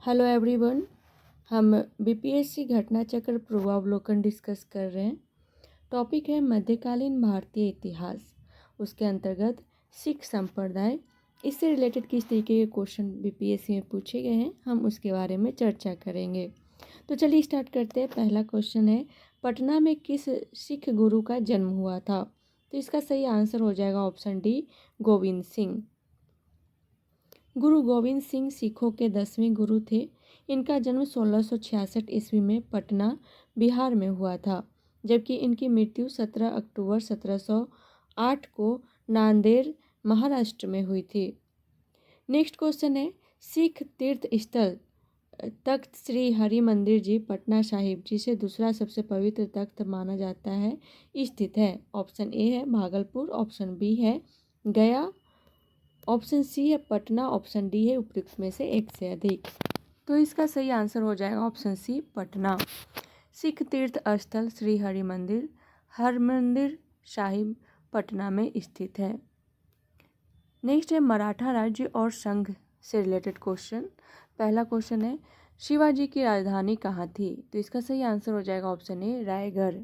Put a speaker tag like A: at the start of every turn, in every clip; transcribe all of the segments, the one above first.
A: Hello everyone. हम BPSC घटना चक्र पूर्वावलोकन डिस्कस कर रहे हैं। टॉपिक है मध्यकालीन भारतीय इतिहास। उसके अंतर्गत सिख संप्रदाय, इससे रिलेटेड किस तरीके के क्वेश्चन बीपीएससी में पूछे गए हैं, हम उसके बारे में चर्चा करेंगे। तो चलिए स्टार्ट करते हैं। पहला क्वेश्चन है, पटना में किस सिख गुरु का जन्म हुआ था? तो इसका सही आंसर हो जाएगा ऑप्शन डी, गोविंद सिंह। गुरु गोविंद सिंह सिखों के 10वें गुरु थे। इनका जन्म 1666 ईस्वी में पटना, बिहार में हुआ था, जबकि इनकी मृत्यु 17 अक्टूबर 1708 को नांदेड़, महाराष्ट्र में हुई थी। नेक्स्ट क्वेश्चन है, सिख तीर्थ स्थल तख्त श्री हरि मंदिर जी पटना साहिब, जिसे दूसरा सबसे पवित्र तख्त माना जाता है, स्थित है। ऑप्शन ए है भागलपुर, ऑप्शन बी है गया, ऑप्शन सी है पटना, ऑप्शन डी है उपयुक्त में से एक से अधिक। तो इसका सही आंसर हो जाएगा ऑप्शन सी, पटना। सिख तीर्थ स्थल श्री हरि मंदिर हरमंदिर साहिब पटना में स्थित है। नेक्स्ट है मराठा राज्य और संघ से रिलेटेड क्वेश्चन। पहला क्वेश्चन है, शिवाजी की राजधानी कहाँ थी? तो इसका सही आंसर हो जाएगा ऑप्शन ए, रायगढ़।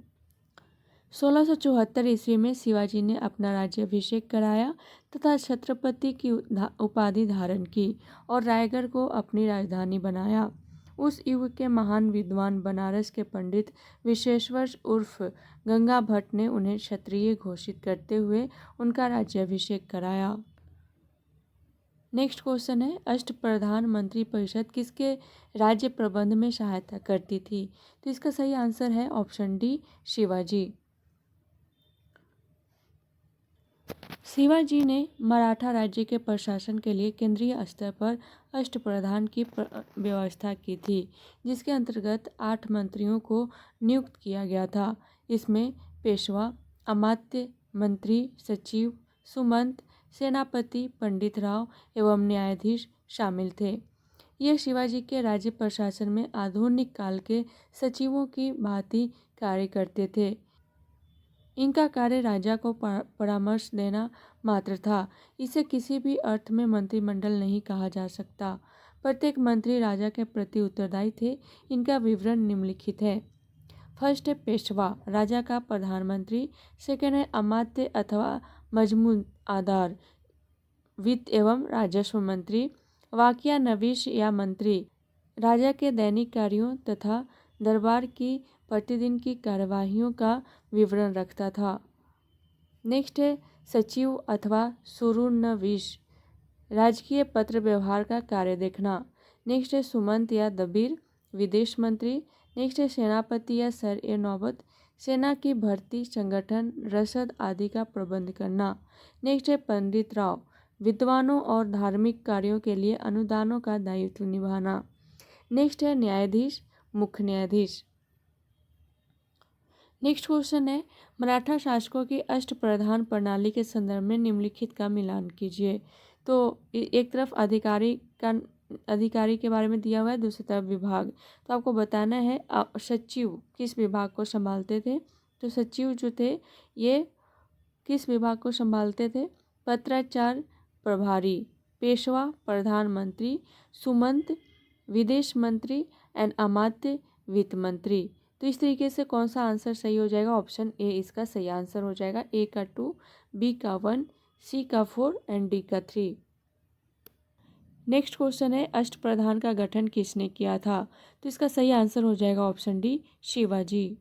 A: 1674 ईस्वी में शिवाजी ने अपना राज्याभिषेक कराया तथा छत्रपति की उपाधि धारण की और रायगढ़ को अपनी राजधानी बनाया। उस युग के महान विद्वान बनारस के पंडित विश्वेश्वर उर्फ गंगा भट्ट ने उन्हें क्षत्रिय घोषित करते हुए उनका राज्याभिषेक कराया। नेक्स्ट क्वेश्चन है, अष्टप्रधान मंत्री परिषद किसके राज्य प्रबंध में सहायता करती थी? तो इसका सही आंसर है ऑप्शन डी, शिवाजी। शिवाजी ने मराठा राज्य के प्रशासन के लिए केंद्रीय स्तर पर अष्टप्रधान की व्यवस्था की थी, जिसके अंतर्गत 8 मंत्रियों को नियुक्त किया गया था। इसमें पेशवा, अमात्य, मंत्री, सचिव, सुमंत, सेनापति, पंडित राव एवं न्यायाधीश शामिल थे। ये शिवाजी के राज्य प्रशासन में आधुनिक काल के सचिवों की भांति कार्य करते थे। इनका कार्य राजा को परामर्श देना मात्र था। इसे किसी भी अर्थ में मंत्रिमंडल नहीं कहा जा सकता। प्रत्येक मंत्री राजा के प्रति उत्तरदायी थे। इनका विवरण निम्नलिखित है। फर्स्ट है पेशवा, राजा का प्रधानमंत्री। सेकेंड है अमात्य अथवा मजमून आधार, वित्त एवं राजस्व मंत्री। वाकिया नवीश या मंत्री, राजा के दैनिक कार्यों तथा दरबार की प्रतिदिन की कार्यवाहियों का विवरण रखता था। नेक्स्ट है सचिव अथवा सुरुन्नवीश, राजकीय पत्र व्यवहार का कार्य देखना। नेक्स्ट है सुमंत या दबीर, विदेश मंत्री। नेक्स्ट है सेनापति या सर ए नौबत, सेना की भर्ती, संगठन, रसद आदि का प्रबंध करना। नेक्स्ट है पंडित राव, विद्वानों और धार्मिक कार्यों के लिए अनुदानों का दायित्व निभाना। नेक्स्ट है न्यायाधीश, मुख्य न्यायाधीश। नेक्स्ट क्वेश्चन है, मराठा शासकों की अष्टप्रधान प्रणाली के संदर्भ में निम्नलिखित का मिलान कीजिए। तो एक तरफ अधिकारी के बारे में दिया हुआ है, दूसरी तरफ विभाग। तो आपको बताना है सचिव किस विभाग को संभालते थे। तो सचिव जो थे ये किस विभाग को संभालते थे? पत्राचार प्रभारी, पेशवा प्रधानमंत्री, सुमंत विदेश मंत्री एंड अमात्य वित्त मंत्री। तो इस तरीके से कौन सा आंसर सही हो जाएगा? ऑप्शन ए इसका सही आंसर हो जाएगा। ए का 2, बी का 1, सी का 4 एंड डी का 3। नेक्स्ट क्वेश्चन है, अष्टप्रधान का गठन किसने किया था? तो इसका सही आंसर हो जाएगा option D, Shivaji.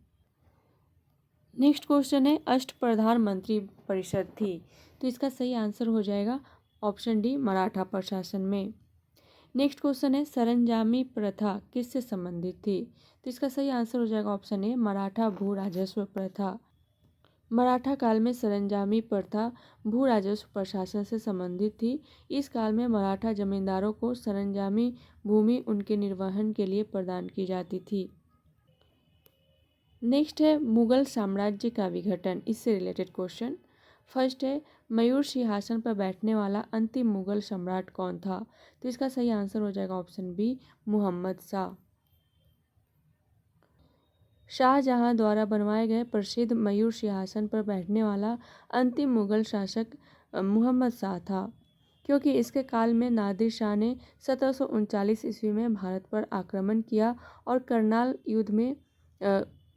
A: Next question है, अष्टप्रधान मंत्री परिषद थी। तो इसका सही आंसर हो जाएगा ऑप्शन डी, मराठा प्रशासन में। नेक्स्ट क्वेश्चन है, सरंजामी प्रथा किससे संबंधित थी? तो इसका सही आंसर हो जाएगा ऑप्शन ए, मराठा भू राजस्व प्रथा। मराठा काल में सरंजामी प्रथा भू राजस्व प्रशासन से संबंधित थी। इस काल में मराठा जमींदारों को सरंजामी भूमि उनके निर्वहन के लिए प्रदान की जाती थी। नेक्स्ट है मुगल साम्राज्य का विघटन, इससे रिलेटेड क्वेश्चन। फर्स्ट है, मयूर सिंहासन पर बैठने वाला अंतिम मुगल सम्राट कौन था? तो इसका सही आंसर हो जाएगा ऑप्शन बी, मुहम्मद शाह। शाहजहां द्वारा बनवाए गए प्रसिद्ध मयूर सिंहासन पर बैठने वाला अंतिम मुगल शासक मुहम्मद शाह था। क्योंकि इसके काल में नादिर शाह ने 1739 ईस्वी में भारत पर आक्रमण किया और करनाल युद्ध में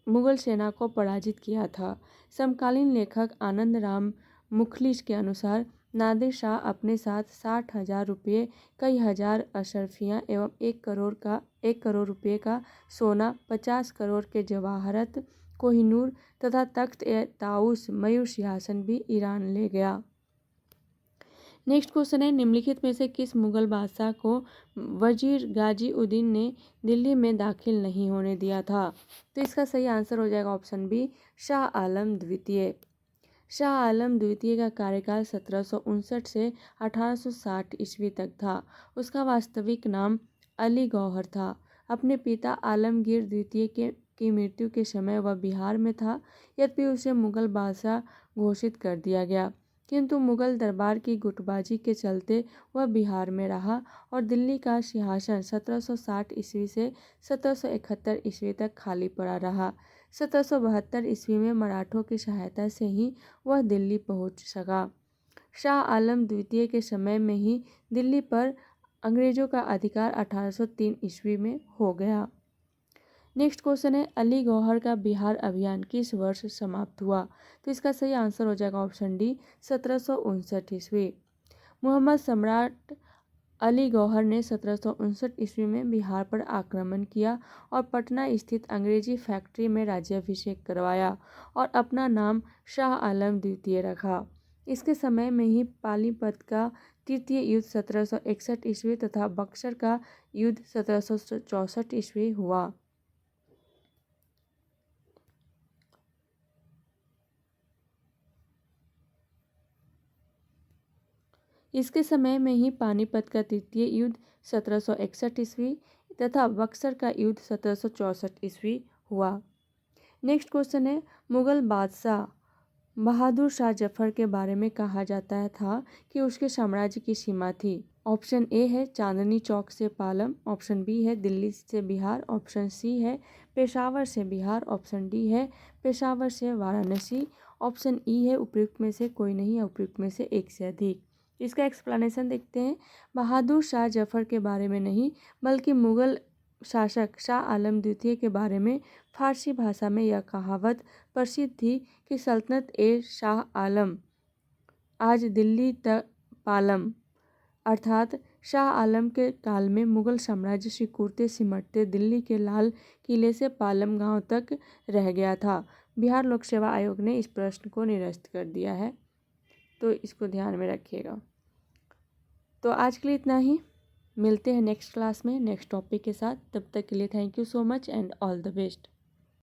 A: मुगल सेना को पराजित किया था। समकालीन लेखक आनंद राम मुखलिस के अनुसार नादिर शाह अपने साथ 60,000 रुपये, कई हजार अशरफियाँ एवं 1 करोड़ रुपये का सोना, 50 करोड़ के जवाहरत, कोहिनूर तथा तख्त ए ताउस मयूर सिंहासन भी ईरान ले गया। नेक्स्ट क्वेश्चन है, निम्नलिखित में से किस मुगल बादशाह को वजीर गाजी उद्दीन ने दिल्ली में दाखिल नहीं होने दिया था? तो इसका सही आंसर हो जाएगा ऑप्शन बी, शाह आलम द्वितीय। शाह आलम द्वितीय का कार्यकाल 1759 से 1860 ईस्वी तक था। उसका वास्तविक नाम अली गौहर था। अपने पिता आलमगीर द्वितीय की मृत्यु के समय वह बिहार में था। यद्यपि उसे मुगल बादशाह घोषित कर दिया गया, किंतु मुगल दरबार की गुटबाजी के चलते वह बिहार में रहा और दिल्ली का सिंहासन 1760 ईस्वी से 1771 ईस्वी तक खाली पड़ा रहा। 1772 ईस्वी में मराठों की सहायता से ही वह दिल्ली पहुंच सका। शाह आलम द्वितीय के समय में ही दिल्ली पर अंग्रेजों का अधिकार 1803 ईस्वी में हो गया। नेक्स्ट क्वेश्चन है, अली गौहर का बिहार अभियान किस वर्ष समाप्त हुआ? तो इसका सही आंसर हो जाएगा ऑप्शन डी, 1759 ईस्वी। मोहम्मद सम्राट अली गौहर ने 1759 ईस्वी में बिहार पर आक्रमण किया और पटना स्थित अंग्रेजी फैक्ट्री में राज्याभिषेक करवाया और अपना नाम शाह आलम द्वितीय रखा। इसके समय में ही पानीपत का तृतीय युद्ध 1761 ईस्वी तथा बक्सर का युद्ध 1764 ईस्वी हुआ। इसके समय में ही पानीपत का तृतीय युद्ध 1761 ईस्वी तथा बक्सर का युद्ध 1764 ईस्वी हुआ। नेक्स्ट क्वेश्चन है, मुगल बादशाह बहादुर शाह जफर के बारे में कहा जाता था कि उसके साम्राज्य की सीमा थी। ऑप्शन ए है चांदनी चौक से पालम, ऑप्शन बी है दिल्ली से बिहार, ऑप्शन सी है पेशावर से बिहार, ऑप्शन डी है पेशावर से वाराणसी, ऑप्शन ई है उपयुक्त में से कोई नहीं, उपयुक्त में से एक से अधिक। इसका एक्सप्लेनेशन देखते हैं। बहादुर शाह जफर के बारे में नहीं, बल्कि मुगल शासक शाह आलम द्वितीय के बारे में फारसी भाषा में यह कहावत प्रसिद्ध थी कि सल्तनत ए शाह आलम आज दिल्ली तक पालम, अर्थात शाह आलम के काल में मुगल साम्राज्य सिकुड़ते सिमटते दिल्ली के लाल किले से पालम गांव तक रह गया था। बिहार लोक सेवा आयोग ने इस प्रश्न को निरस्त कर दिया है, तो इसको ध्यान में रखिएगा। तो आज के लिए इतना ही, मिलते हैं नेक्स्ट क्लास में नेक्स्ट टॉपिक के साथ। तब तक के लिए thank you so much and all the best.